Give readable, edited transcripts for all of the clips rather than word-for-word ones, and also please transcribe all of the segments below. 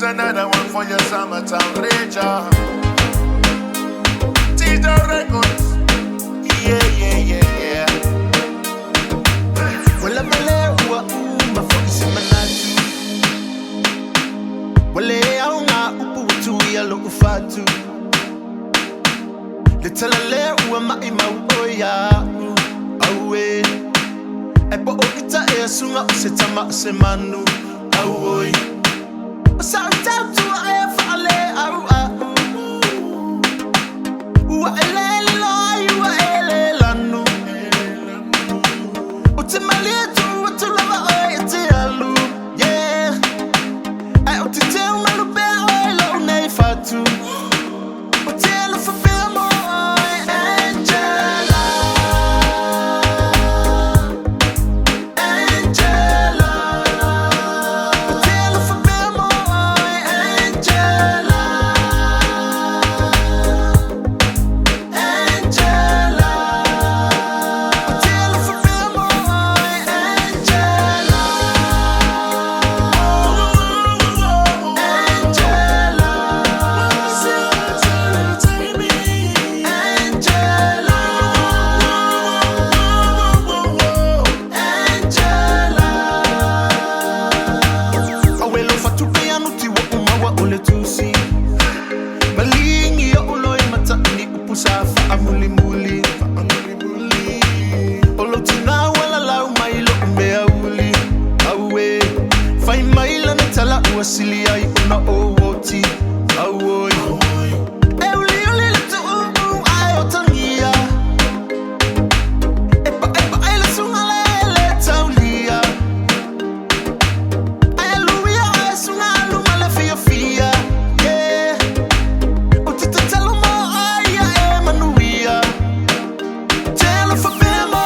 another one for your summertime rager. Tejit Records. Yeah. Wala malewa mafokisi manatu. Wale au nga uputu ya lo ufatu. Letala lewa maima uoya awe. Epo okita e sunga usetama semanu awe. Sa utatu e fale au wa elele lo wa elele lanu. Utimalitu utulava oite alu. Yeah. I utite umalupe oilo uneifatu. Utelu fafemo Angela. Angela. Utelu fafemo Angela. Angela. Utelu fafemo Angela. Wasili ai una owoti awoi euli letu ayotania epa ele sungale taulia aleluya sungalu malafia fia yeah utitatelo mo aya emanuia telo fafemo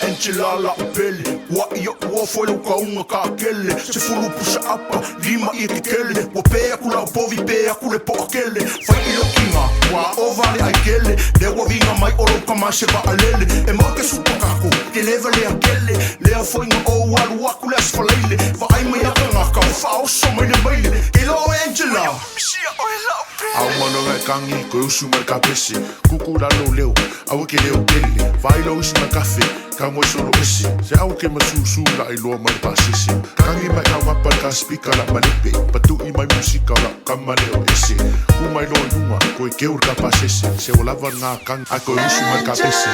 Angela la pele, wa iyo wa foi ka unga ka kele, se fulu pusa apa, lima I ke kele, wa pea kula povi pea kule po kele, fai ilo kinga, wa ovale ai kele, de wa vinga mai oro kama se ba alele, e mo ke supa kako, ke leva le akele, le a foi nga o walu wa kule asfalele, va ai mai aka ngaka, fa o so mai le baile, ilo Angela. Au mano ngai kangi ko usu mar ka pesi kuku la lo leo au ke leo tele vai lo usu mar kafe ka mo solo esi se au ke masusu la I lo mar pasisi kangi mai ka mapa ka speaker la malepe patu I mai musika la ka maneo esi ku mai lo yuma ko ke ur ka pasisi se o lava nga kang a ko usu mar ka pesi